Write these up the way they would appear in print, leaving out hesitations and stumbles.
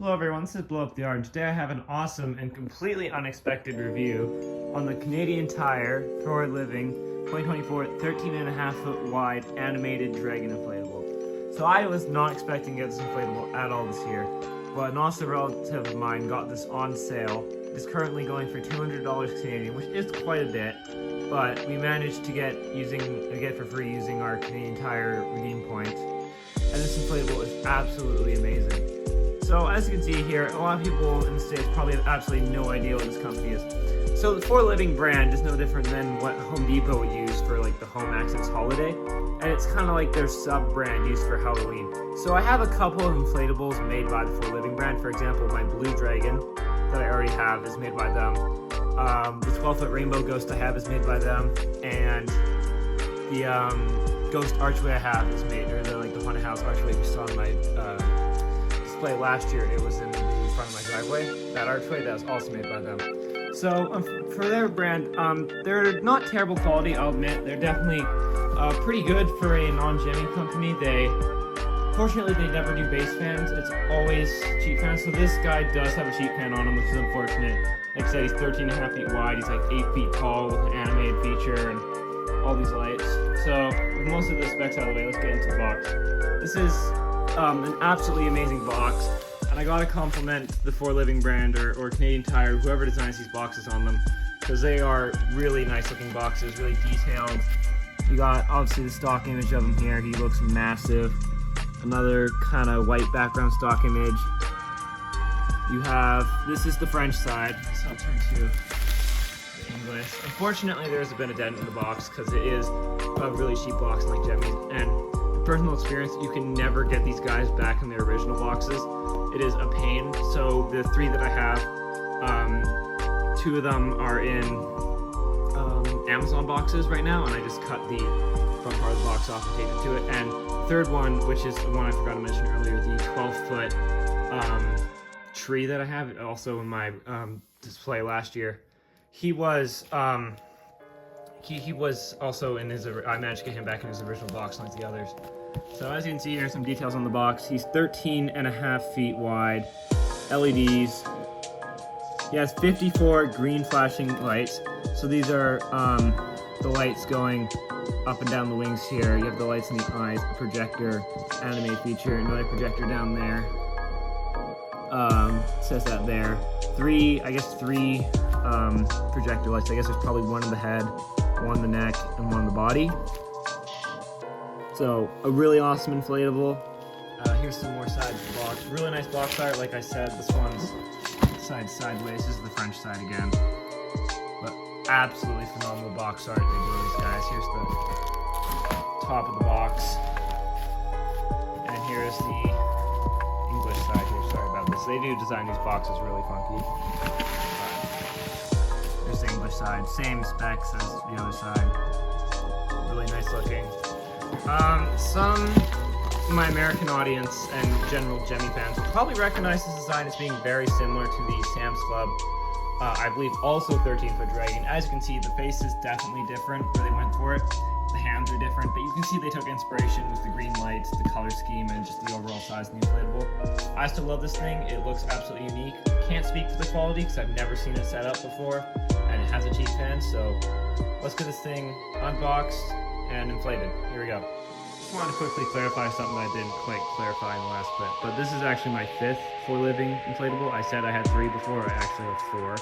Hello everyone, this is Blow Up the Art, and today I have an awesome and completely unexpected review on the Canadian Tire For Living 2024 13.5 foot wide animated dragon inflatable. So I was not expecting to get this inflatable at all this year, but an awesome relative of mine got this on sale. It's currently going for $200 Canadian, which is quite a bit, but we managed to get for free using our Canadian Tire redeem points, and this inflatable is absolutely amazing. So as you can see here, a lot of people in the States probably have absolutely no idea what this company is. So the For Living brand is no different than what Home Depot would use for like the Home Access Holiday, and it's kind of like their sub-brand used for Halloween. So I have a couple of inflatables made by the For Living brand. For example, my Blue Dragon that I already have is made by them. The 12-foot Rainbow Ghost I have is made by them, and the Ghost Archway I have is made, or the haunted house archway you saw in my display last year. It was in the front of my driveway. That archway, that was also made by them. So for their brand, they're not terrible quality, I'll admit. They're definitely pretty good for a non-jamming company. Fortunately, they never do base fans. It's always cheap fans. So this guy does have a cheap fan on him, which is unfortunate. Like I said, he's 13.5 feet wide. He's like 8 feet tall with an animated feature and all these lights. So with most of the specs out of the way, let's get into the box. This is an absolutely amazing box, and I gotta compliment the For Living brand or Canadian Tire, whoever designs these boxes on them, because they are really nice looking boxes, really detailed. You got obviously the stock image of him here. He looks massive. Another kind of white background stock image. You have, this is the French side, so I'll turn to the English. Unfortunately, there's been a dent in the box because it is a really cheap box like Jemmy's, and personal experience, you can never get these guys back in their original boxes. It is a pain. So the three that I have, two of them are in Amazon boxes right now, and I just cut the front part of the box off and taped it to it. And the third one, which is the one I forgot to mention earlier, the 12-foot tree that I have, also in my display last year, he was he was also in his, I managed to get him back in his original box like the others. So as you can see, here's some details on the box. He's 13.5 feet wide, LEDs. He has 54 green flashing lights. So these are the lights going up and down the wings here. You have the lights in the eyes, the projector, animate feature, another projector down there. Says that there. Three projector lights. I guess there's probably one in the head, one in the neck, and one in the body. So a really awesome inflatable. Here's some more sides of the box. Really nice box art. Like I said, this one's sideways. This is the French side again. But absolutely phenomenal box art they do these guys. Here's the top of the box. And here's the English side here. Sorry about this. They do design these boxes really funky. There's the English side. Same specs as the other side. Really nice looking. Some of my American audience and general Jemmy fans will probably recognize this design as being very similar to the Sam's Club, I believe also 13-foot dragon. As you can see, the face is definitely different where they went for it. The hands are different, but you can see they took inspiration with the green lights, the color scheme, and just the overall size of the inflatable. I still love this thing. It looks absolutely unique. Can't speak for the quality because I've never seen it set up before, and it has a cheap fan, so let's get this thing unboxed and inflated. Here we go. Just wanted to quickly clarify something I didn't quite clarify in the last clip, but this is actually my 5th For Living inflatable. I said I had 3 before, I actually have 4.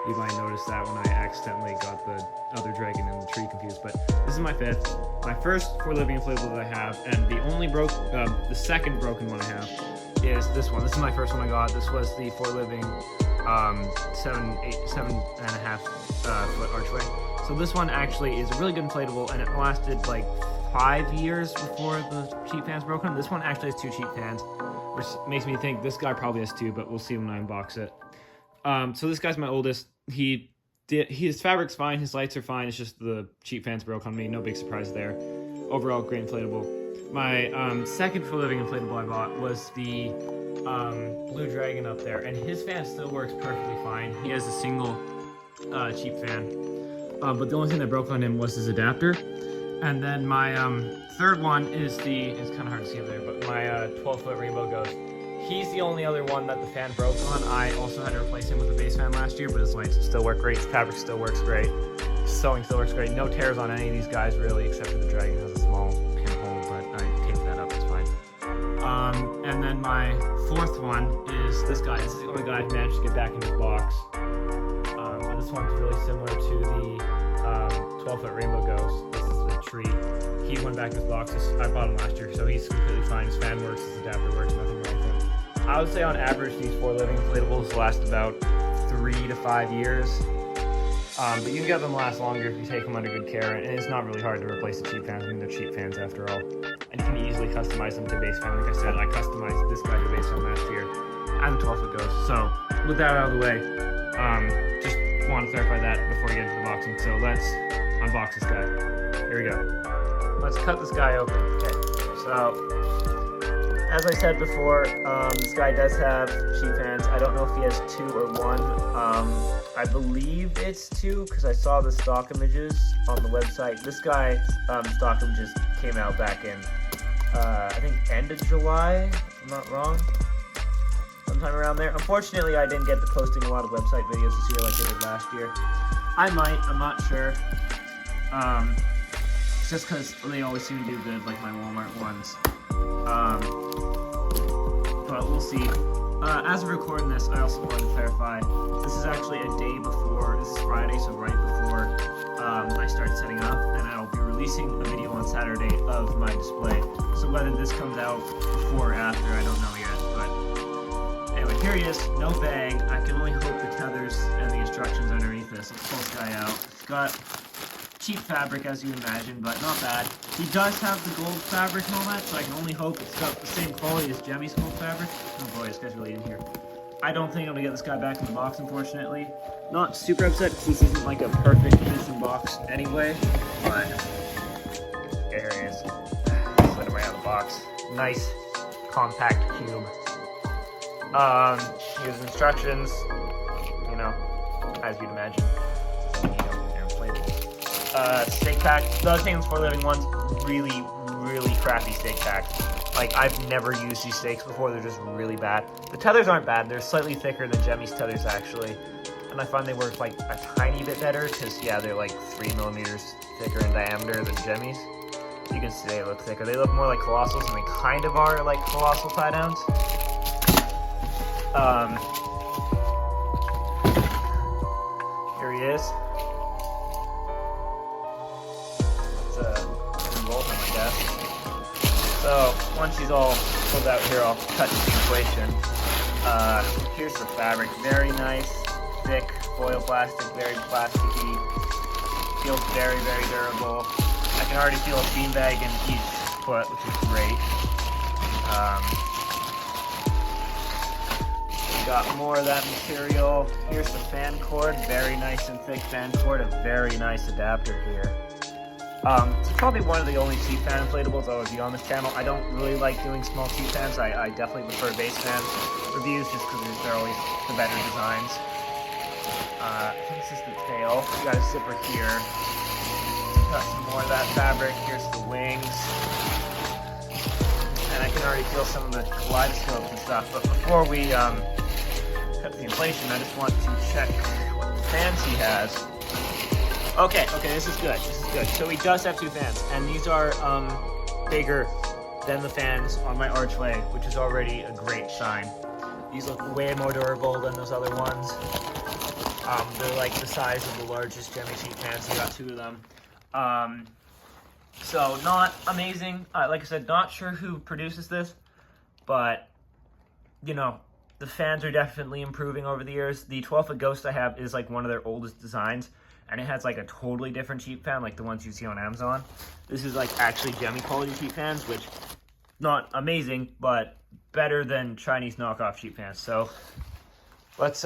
You might notice that when I accidentally got the other dragon and the tree confused, but this is my 5th. My first For Living inflatable that I have, and the second broken one I have is this one. This is my first one I got. This was the For Living 7.5 foot archway. So this one actually is a really good inflatable, and it lasted like 5 years before the cheap fans broke on. This one actually has 2 cheap fans, which makes me think this guy probably has 2, but we'll see when I unbox it. So this guy's my oldest. His fabric's fine, his lights are fine, it's just the cheap fans broke on me, no big surprise there. Overall, great inflatable. My second For Living inflatable I bought was the Blue Dragon up there, and his fan still works perfectly fine. He has a single cheap fan. But the only thing that broke on him was his adapter. And then my third one is it's kind of hard to see up there, but my 12-foot Rainbow Ghost. he's the only other one that the fan broke on. I also had to replace him with a base fan last year, but his lights still work great. His fabric still works great. Sewing still works great. No tears on any of these guys really, except for the Dragon has a small pinhole, but I taped that up, it's fine. And then my fourth one is this guy. This is the only guy I've managed to get back in his box. And this one's really similar to the 12-foot Rainbow Ghost. This is the tree. He went back in his box. I bought him last year, so he's completely fine. His fan works, his adapter works, nothing wrong with him. I would say on average, these 4 living inflatables last about 3 to 5 years. But you can get them last longer if you take them under good care, and it's not really hard to replace the cheap fans. I mean, they're cheap fans after all. And you can easily customize them to base fan. Like I said, I customized this guy to base fan last year, and the 12-foot Ghost. So, with that out of the way, just want to clarify that before we get into the boxing. So let's unbox this guy. Here we go. Let's cut this guy open. Okay, so as I said before, this guy does have cheap fans. I don't know if he has 2 or 1. I believe it's 2 because I saw the stock images on the website. This guy's stock images came out back in, I think, end of July, if I'm not wrong. Sometime around there. Unfortunately, I didn't get to posting a lot of website videos this year like I did last year. I might, I'm not sure. It's just because they always seem to do good, like my Walmart ones. But we'll see. As of recording this, I also wanted to clarify, this is actually a day before, this is Friday, so right before I start setting up, and I'll be releasing a video on Saturday of my display. So whether this comes out before or after, I don't know yet, but anyway, here he is, no bag. I can only hope the tethers and the instructions underneath this. Let's pull this guy out. It's got cheap fabric, as you imagine, but not bad. He does have the gold fabric and all that, so I can only hope it's got the same quality as Jemmy's gold fabric. Oh boy, this guy's really in here. I don't think I'm gonna get this guy back in the box, unfortunately. Not super upset because this isn't like a perfect condition box anyway, but okay, here he is. Slid him right out of the box. Nice, compact cube. Here's instructions, you know, as you'd imagine. Steak pack. The other thing, 4 living ones, really crappy steak pack. Like, I've never used these steaks before, they're just really bad. The tethers aren't bad, they're slightly thicker than Jemmy's tethers actually. And I find they work like a tiny bit better, because yeah, they're like 3 millimeters thicker in diameter than Jemmy's. You can see they look thicker. They look more like Colossals, and they kind of are like Colossal tie downs. Here he is. So, once he's all pulled out here, I'll cut the inflation. Here's the fabric. Very nice, thick foil plastic, very plasticky. Feels very durable. I can already feel a beanbag in each foot, which is great. We got more of that material. Here's the fan cord. Very nice and thick fan cord. A very nice adapter here. It's probably one of the only cheap fan inflatables I'll review on this channel. I don't really like doing small cheap fans. I definitely prefer base fan reviews just because they're always the better designs. I think this is the tail. We got a zipper here. Got some more of that fabric. Here's the wings. And I can already feel some of the kaleidoscopes and stuff. But before we cut the inflation, I just want to check what fans he has. Okay, this is good. So he does have 2 fans, and these are bigger than the fans on my archway, which is already a great sign. These look way more durable than those other ones. They're like the size of the largest Jemmy sheet fans. He got 2 of them. So not amazing. Like I said, not sure who produces this, but you know, the fans are definitely improving over the years. The 12-foot Ghost I have is like one of their oldest designs, and it has like a totally different cheap fan, like the ones you see on Amazon. This is like actually Jemmy quality cheap fans, which not amazing, but better than Chinese knockoff cheap fans. So let's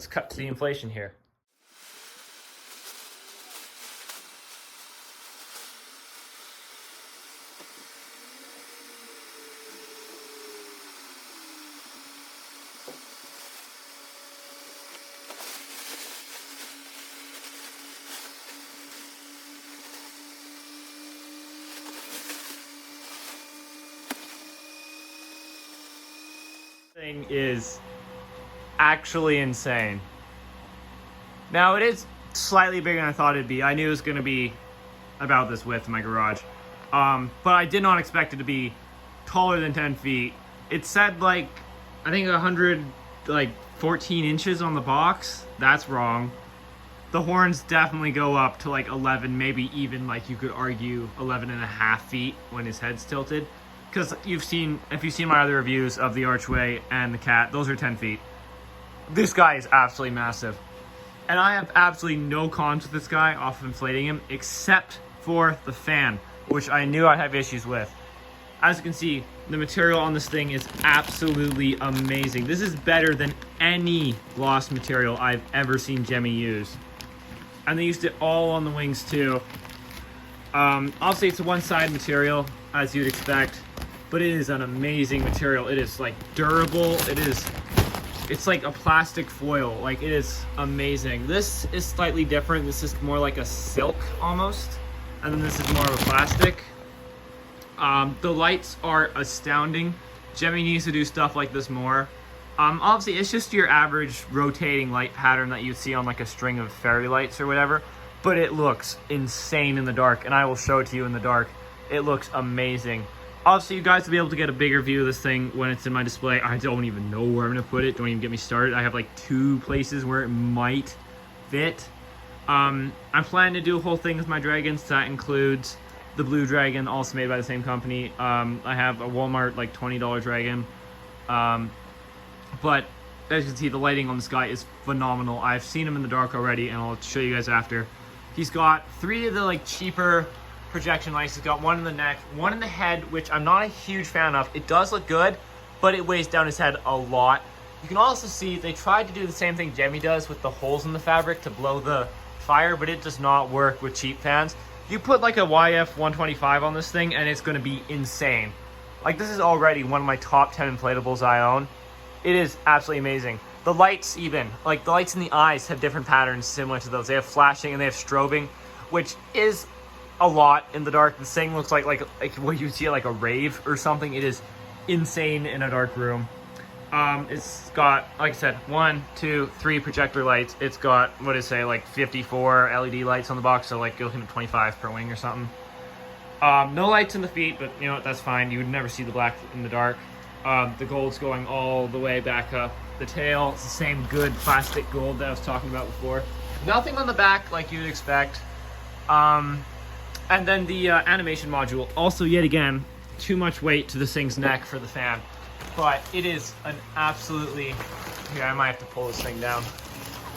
cut to the inflation here. Thing is actually insane. Now it is slightly bigger than I thought it'd be. I knew it was going to be about this width in my garage, but I did not expect it to be taller than 10 feet. It said like, I think 14 inches on the box. That's wrong. The horns definitely go up to like 11, maybe even like you could argue 11 and a half feet when his head's tilted. Because if you've seen my other reviews of the Archway and the Cat, those are 10 feet. This guy is absolutely massive. And I have absolutely no cons with this guy off of inflating him, except for the fan, which I knew I'd have issues with. As you can see, the material on this thing is absolutely amazing. This is better than any gloss material I've ever seen Jemmy use. And they used it all on the wings too. Obviously it's a one-side material, as you'd expect, but it is an amazing material. It is like durable. It's like a plastic foil. Like, it is amazing. This is slightly different. This is more like a silk almost, and then this is more of a plastic. The lights are astounding. Jemmy needs to do stuff like this more. Obviously it's just your average rotating light pattern that you'd see on like a string of fairy lights or whatever, but it looks insane in the dark, and I will show it to you in the dark. It looks amazing. Obviously, you guys will be able to get a bigger view of this thing when it's in my display. I don't even know where I'm going to put it. Don't even get me started. I have like 2 places where it might fit. I'm planning to do a whole thing with my dragons. That includes the blue dragon, also made by the same company. I have a Walmart like $20 dragon. But as you can see, the lighting on this guy is phenomenal. I've seen him in the dark already, and I'll show you guys after. He's got 3 of the like cheaper projection lights. He's got 1 in the neck, 1 in the head, which I'm not a huge fan of. It does look good, but it weighs down his head a lot. You can also see they tried to do the same thing Jemmy does with the holes in the fabric to blow the fire, but it does not work with cheap fans. You put like a YF 125 on this thing and it's going to be insane. Like, this is already one of my top 10 inflatables I own. It is absolutely amazing. The lights even, like the lights in the eyes have different patterns similar to those. They have flashing and they have strobing, which is a lot in the dark. This thing looks like what you see at like a rave or something. It is insane in a dark room. It's got, like I said, 1, 2, 3 projector lights. It's got, what did it say, like 54 LED lights on the box, so like you're looking at 25 per wing or something. No lights in the feet, but you know what, that's fine. You would never see the black in the dark. The gold's going all the way back up the tail. It's the same good plastic gold that I was talking about before. Nothing on the back like you'd expect. And then the animation module, also yet again, too much weight to this thing's neck for the fan. But it is an absolutely, here I might have to pull this thing down.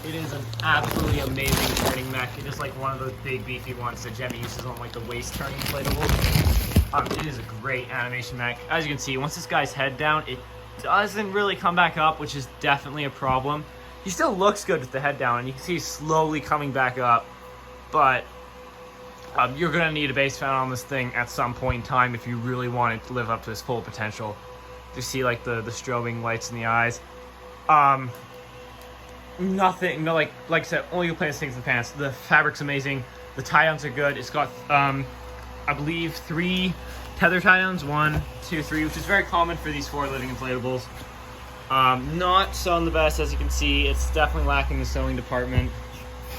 It is an absolutely amazing turning mech. It is like one of those big beefy ones that Jemmy uses on like the waist turning inflatable. It is a great animation mech. As you can see, once this guy's head down, it doesn't really come back up, which is definitely a problem. He still looks good with the head down, and you can see he's slowly coming back up, but you're going to need a base fan on this thing at some point in time if you really want it to live up to its full potential. You see like the strobing lights in the eyes. Nothing, no, like I said, only you play this thing's in the pants. The fabric's amazing. The tie-downs are good. It's got, I believe, 3 tether tie-downs. 1, 2, 3, which is very common for these 4 living inflatables. Not sewn the best, as you can see. It's definitely lacking the sewing department.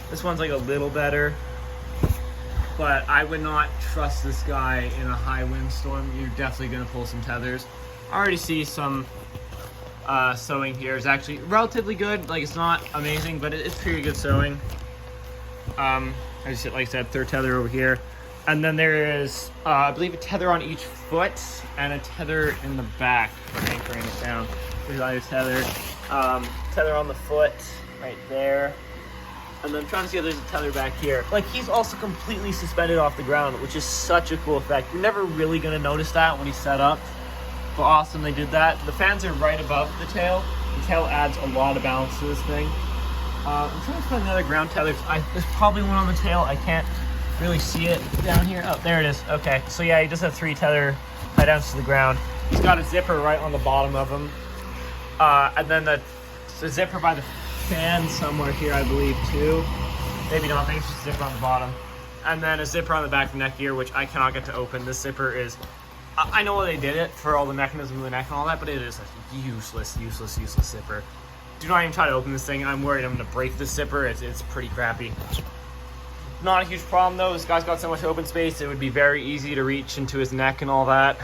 This one's like a little better, but I would not trust this guy in a high windstorm. You're definitely going to pull some tethers. I already see some sewing here is actually relatively good. Like, it's not amazing, but it's pretty good sewing. Like I said, 3rd tether over here. And then there is, I believe, a tether on each foot and a tether in the back for anchoring it down. There's either tether. Tether on the foot right there. And then I'm trying to see if there's a tether back here. Like, he's also completely suspended off the ground, which is such a cool effect. You're never really going to notice that when he's set up. But awesome they did that. The fans are right above the tail. The tail adds a lot of balance to this thing. I'm trying to find another ground tether. There's probably one on the tail. I can't really see it down here. Oh, there it is. Okay, so yeah, he does have 3 tether tie-downs to the ground. He's got a zipper right on the bottom of him. And then the zipper by the fan somewhere here, I believe, too. Maybe not. I think it's just a zipper on the bottom. And then a zipper on the back of the neck gear, which I cannot get to open. This zipper is I know they did it for all the mechanism of the neck and all that, but it is a useless zipper. Do not even try to open this thing. I'm worried I'm going to break this zipper. It's pretty crappy. Not a huge problem though. This guy's got so much open space, it would be very easy to reach into his neck and all that.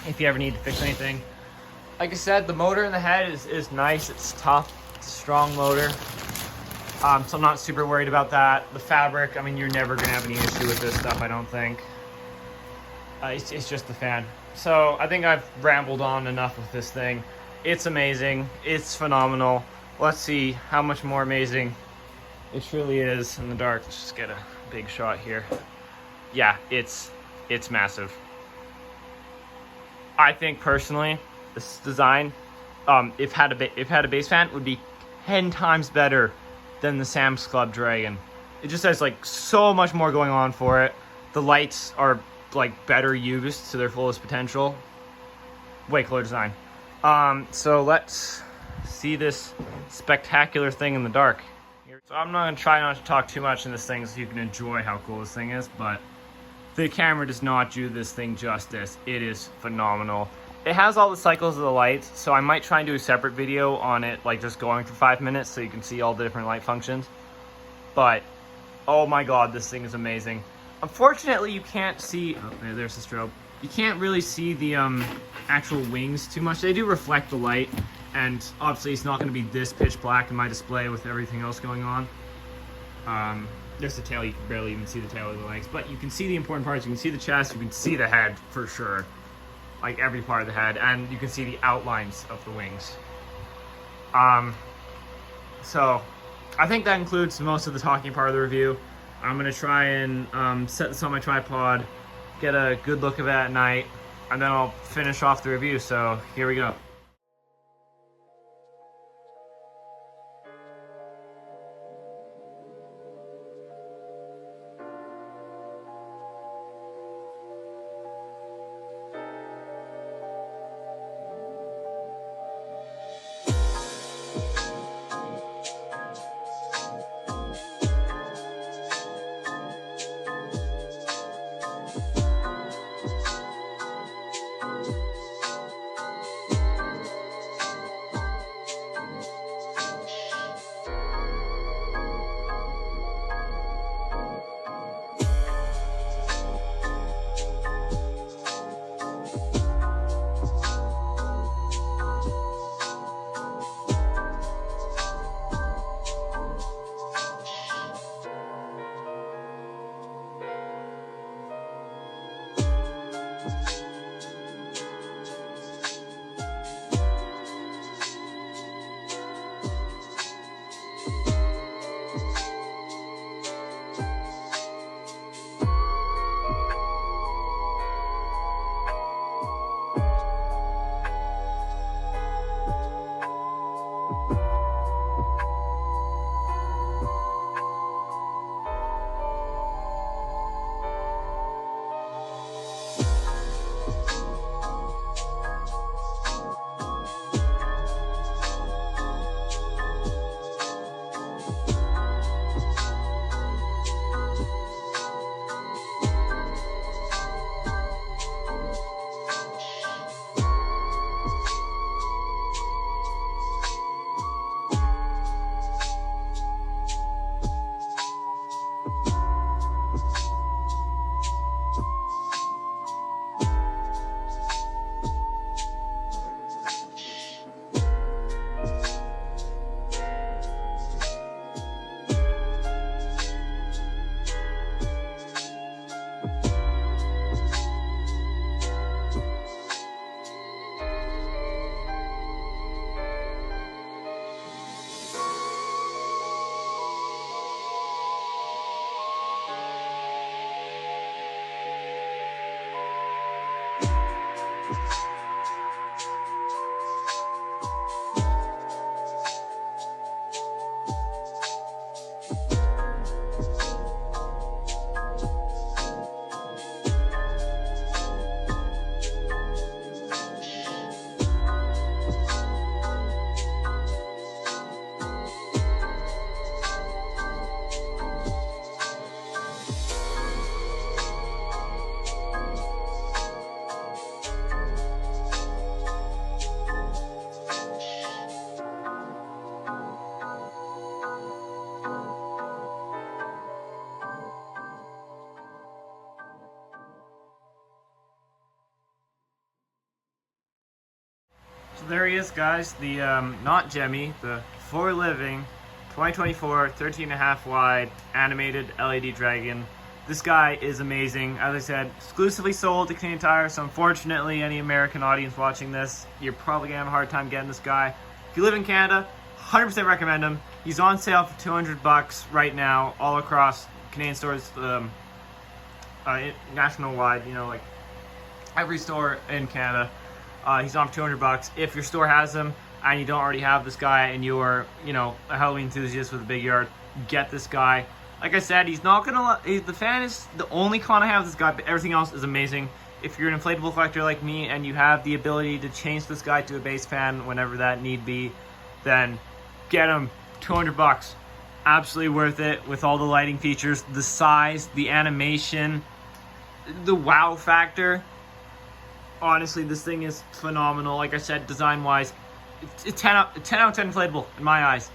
If you ever need to fix anything. Like I said, the motor in the head is nice. It's tough. It's a strong motor. So I'm not super worried about that. The fabric, I mean, you're never going to have any issue with this stuff, I don't think. It's just the fan. So I think I've rambled on enough with this thing. It's amazing. It's phenomenal. Let's see how much more amazing it truly is in the dark. Let's just get a big shot here. Yeah, it's massive. I think personally, this design, if had a base fan, would be 10 times better than the Sam's Club Dragon. It just has like so much more going on for it. The lights are like better used to their fullest potential. Way cooler design. So let's see this spectacular thing in the dark. So I'm not gonna try not to talk too much in this thing so you can enjoy how cool this thing is, but the camera does not do this thing justice. It is phenomenal. It has all the cycles of the lights, so I might try and do a separate video on it, like just going for 5 minutes so you can see all the different light functions. But, oh my god, this thing is amazing. Unfortunately, you can't see, oh, there's the strobe. You can't really see the actual wings too much. They do reflect the light, and obviously it's not going to be this pitch black in my display with everything else going on. There's the tail, you can barely even see the tail of the legs, but you can see the important parts. You can see the chest, you can see the head for sure. Like every part of the head, and you can see the outlines of the wings. So I think that includes most of the talking part of the review. I'm gonna try and set this on my tripod, get a good look of it at night, and then I'll finish off the review. So here we go. So there he is, guys. The not Jemmy, the For Living 2024 13.5 wide animated LED dragon. This guy is amazing. As I said, exclusively sold to Canadian Tire, so unfortunately any American audience watching this, you're probably gonna have a hard time getting this guy. If you live in Canada, 100% recommend him. He's on sale for $200 right now, all across Canadian stores, national wide, you know, like every store in Canada. He's on for $200. If your store has him and you don't already have this guy and you're, you know, a Halloween enthusiast with a big yard, get this guy. Like I said, he's not gonna. The fan is the only con I have with this guy, but everything else is amazing. If you're an inflatable collector like me and you have the ability to change this guy to a base fan whenever that need be, then get him. $200. Absolutely worth it with all the lighting features, the size, the animation, the wow factor. Honestly, this thing is phenomenal. Like I said, design-wise, it's 10 out of 10 inflatable in my eyes.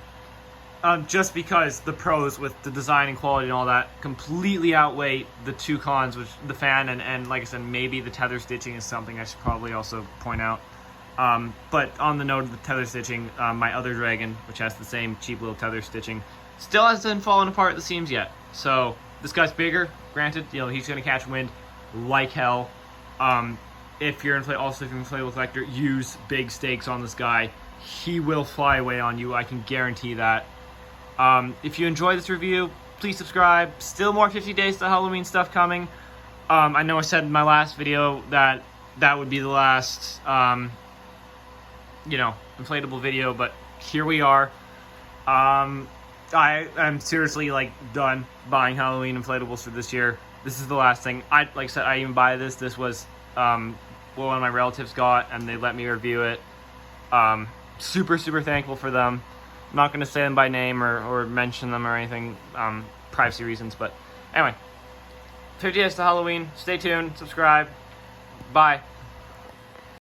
Just because the pros with the design and quality and all that completely outweigh the two cons, which the fan and like I said, maybe the tether stitching is something I should probably also point out. But on the note of the tether stitching, my other dragon, which has the same cheap little tether stitching, still hasn't fallen apart at the seams yet. So this guy's bigger, granted, you know, he's gonna catch wind like hell. If you're an inflatable collector, use big stakes on this guy. He will fly away on you, I can guarantee that. If you enjoy this review, please subscribe. Still more 50 Days to Halloween stuff coming. I know I said in my last video that that would be the last, you know, inflatable video, but here we are. I'm seriously like done buying Halloween inflatables for this year. This is the last thing. Like I said, I even buy this. This was what one of my relatives got, and they let me review it. Super thankful for them. I'm not going to say them by name or mention them or anything, privacy reasons, but anyway, 50 Days to Halloween. Stay tuned, subscribe. Bye.